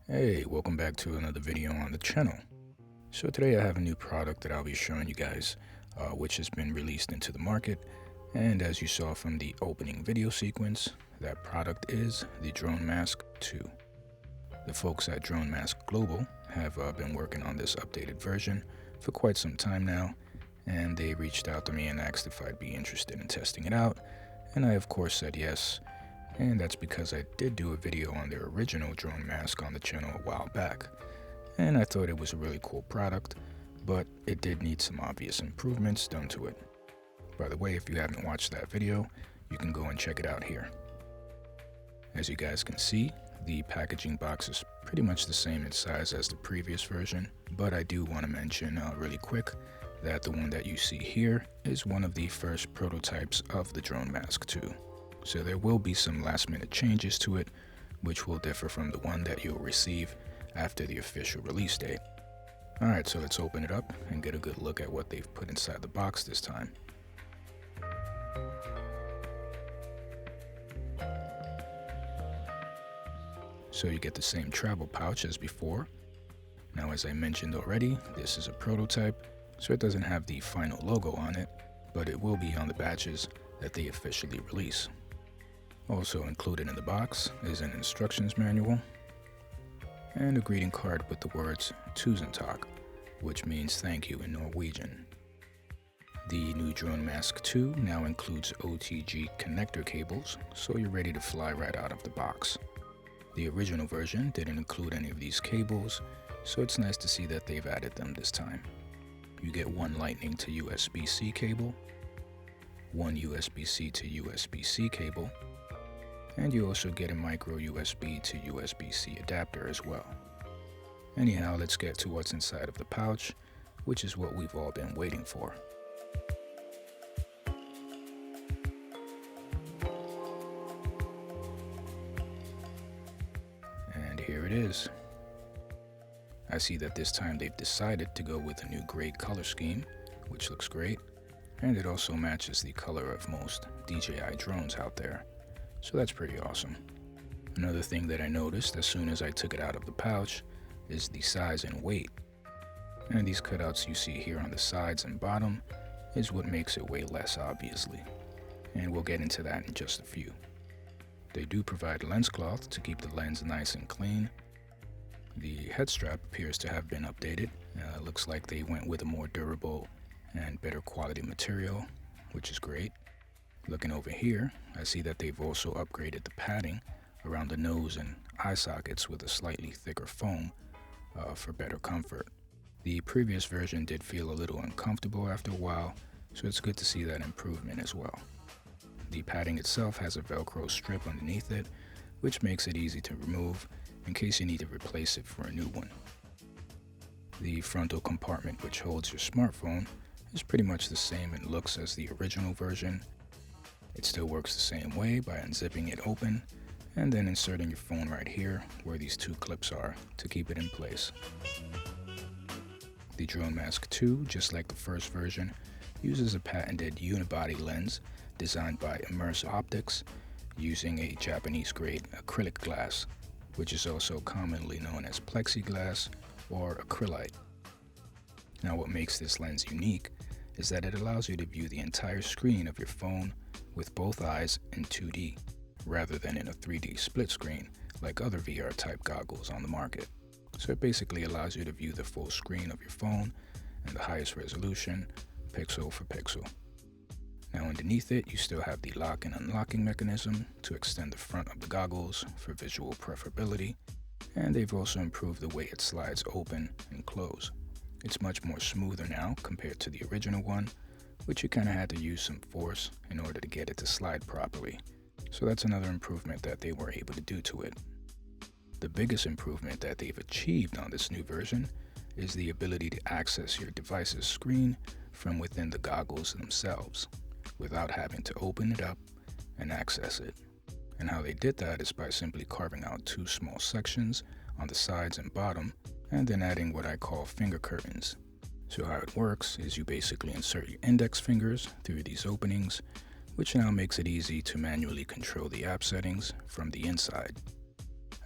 Hey, welcome back to another video on the channel. So today I have a new product that I'll be showing you guys, which has been released into the market. And as you saw from the opening video sequence, that product is the DroneMask 2. The folks at DroneMask Global have been working on this updated version for quite some time now, and they reached out to me and asked if I'd be interested in testing it out, and I of course said yes. And that's because I did do a video on their original drone mask on the channel a while back, and I thought it was a really cool product, but it did need some obvious improvements done to it. By the way, if you haven't watched that video, you can go and check it out here. As you guys can see, the packaging box is pretty much the same in size as the previous version, but I do want to mention really quick that the one that you see here is one of the first prototypes of the DroneMask 2. So there will be some last minute changes to it, which will differ from the one that you'll receive after the official release date. Alright, so let's open it up and get a good look at what they've put inside the box this time. So you get the same travel pouch as before. Now, as I mentioned already, this is a prototype, so it doesn't have the final logo on it, but it will be on the batches that they officially release. Also included in the box is an instructions manual and a greeting card with the words "Tusen Takk," which means thank you in Norwegian. The new DroneMask 2 now includes OTG connector cables, so you're ready to fly right out of the box. The original version didn't include any of these cables, so it's nice to see that they've added them this time. You get one Lightning to USB-C cable, one USB-C to USB-C cable, and you also get a micro USB to USB-C adapter as well. Anyhow, let's get to what's inside of the pouch, which is what we've all been waiting for. And here it is. I see that this time they've decided to go with a new gray color scheme, which looks great, and it also matches the color of most DJI drones out there. So that's pretty awesome. Another thing that I noticed as soon as I took it out of the pouch is the size and weight. And these cutouts you see here on the sides and bottom is what makes it weigh less, obviously. And we'll get into that in just a few. They do provide lens cloth to keep the lens nice and clean. The head strap appears to have been updated. Looks like they went with a more durable and better quality material, which is great. Looking over here, I see that they've also upgraded the padding around the nose and eye sockets with a slightly thicker foam for better comfort. The previous version did feel a little uncomfortable after a while, so it's good to see that improvement as well. The padding itself has a Velcro strip underneath it, which makes it easy to remove in case you need to replace it for a new one. The frontal compartment, which holds your smartphone, is pretty much the same in looks as the original version. It still works the same way by unzipping it open and then inserting your phone right here where these two clips are to keep it in place. The DroneMask 2, just like the first version, uses a patented unibody lens designed by Immersive Optics using a Japanese-grade acrylic glass, which is also commonly known as plexiglass or acrylite. Now, what makes this lens unique is that it allows you to view the entire screen of your phone with both eyes in 2D, rather than in a 3D split screen like other VR type goggles on the market. So it basically allows you to view the full screen of your phone in the highest resolution, pixel for pixel. Now underneath it, you still have the lock and unlocking mechanism to extend the front of the goggles for visual preferability, and they've also improved the way it slides open and close. It's much more smoother now compared to the original one, which you kind of had to use some force in order to get it to slide properly. So that's another improvement that they were able to do to it. The biggest improvement that they've achieved on this new version is the ability to access your device's screen from within the goggles themselves, without having to open it up and access it. And how they did that is by simply carving out two small sections on the sides and bottom, and then adding what I call finger curtains. So how it works is you basically insert your index fingers through these openings, which now makes it easy to manually control the app settings from the inside.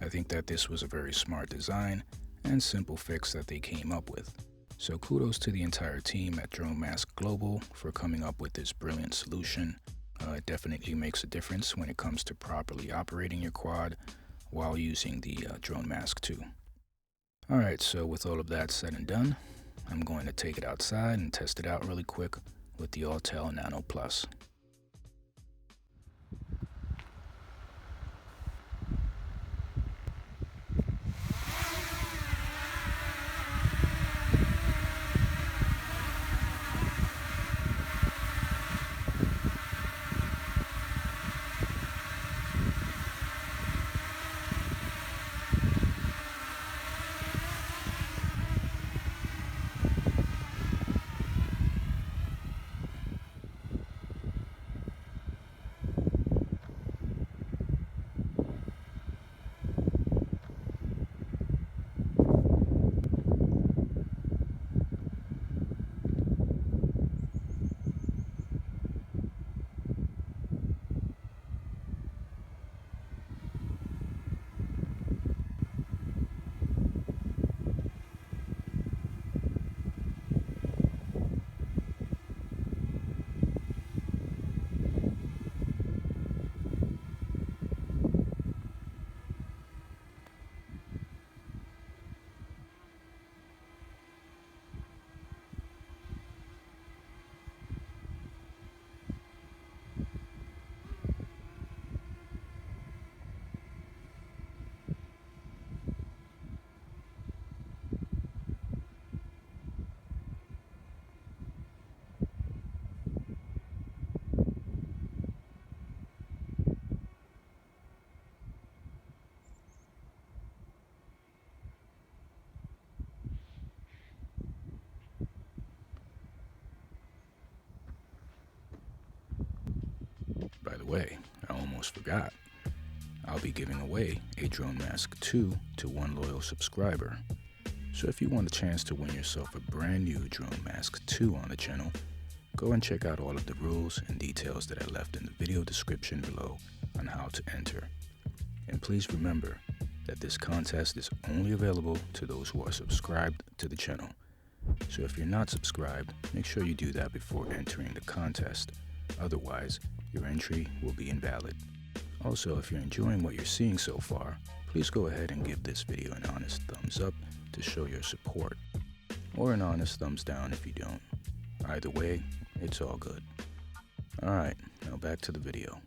I think that this was a very smart design and simple fix that they came up with. So kudos to the entire team at DroneMask Global for coming up with this brilliant solution. It definitely makes a difference when it comes to properly operating your quad while using the DroneMask 2. Alright, so with all of that said and done, I'm going to take it outside and test it out really quick with the Autel Nano Plus. By the way, I almost forgot. I'll be giving away a DroneMask 2 to one loyal subscriber. So if you want a chance to win yourself a brand new DroneMask 2 on the channel, go and check out all of the rules and details that I left in the video description below on how to enter. And please remember that this contest is only available to those who are subscribed to the channel. So if you're not subscribed, make sure you do that before entering the contest. Otherwise, your entry will be invalid. Also, if you're enjoying what you're seeing so far, please go ahead and give this video an honest thumbs up to show your support, or an honest thumbs down if you don't. Either way, it's all good. Alright, now back to the video.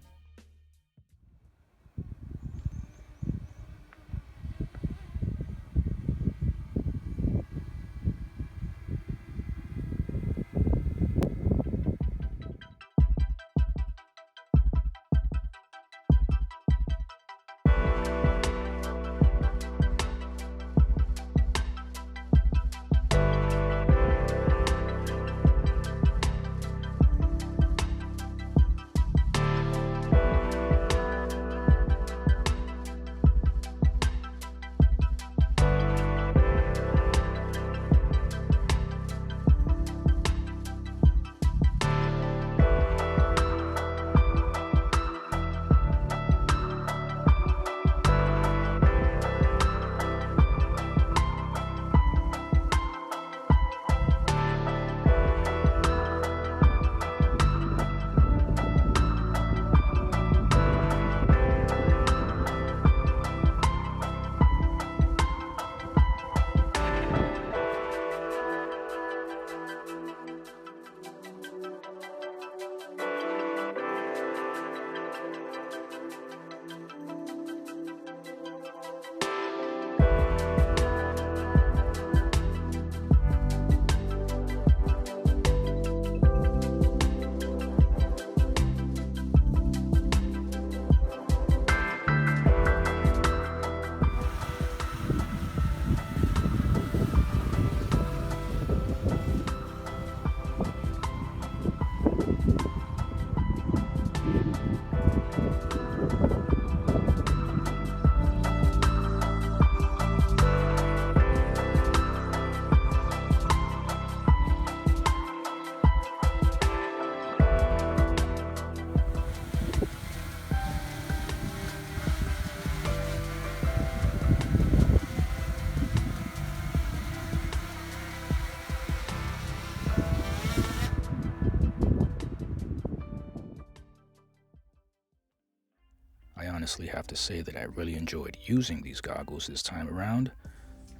honestly have to say that I really enjoyed using these goggles this time around.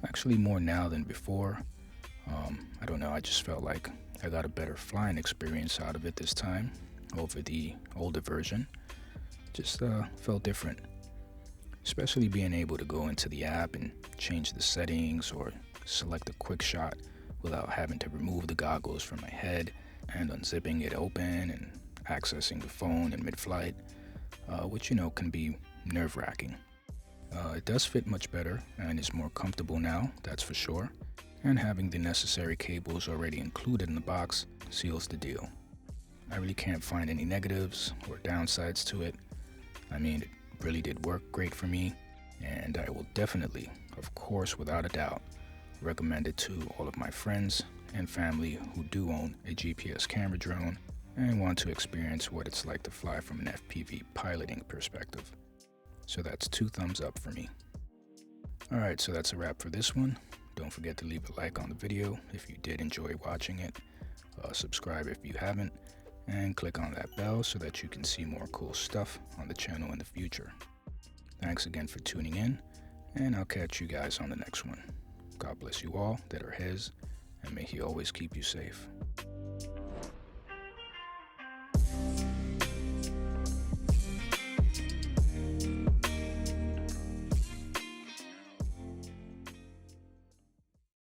Actually, more now than before. I don't know, I just felt like I got a better flying experience out of it this time over the older version. Just felt different, especially being able to go into the app and change the settings or select a quick shot without having to remove the goggles from my head and unzipping it open and accessing the phone in mid-flight, which can be nerve-wracking. It does fit much better and is more comfortable now, that's for sure, and having the necessary cables already included in the box seals the deal. I really can't find any negatives or downsides to it. I mean, it really did work great for me, and I will definitely, of course, without a doubt, recommend it to all of my friends and family who do own a GPS camera drone and want to experience what it's like to fly from an FPV piloting perspective. So that's 2 thumbs up for me. Alright, so that's a wrap for this one. Don't forget to leave a like on the video if you did enjoy watching it, subscribe if you haven't, and click on that bell so that you can see more cool stuff on the channel in the future. Thanks again for tuning in, and I'll catch you guys on the next one. God bless you all that are His, and may He always keep you safe.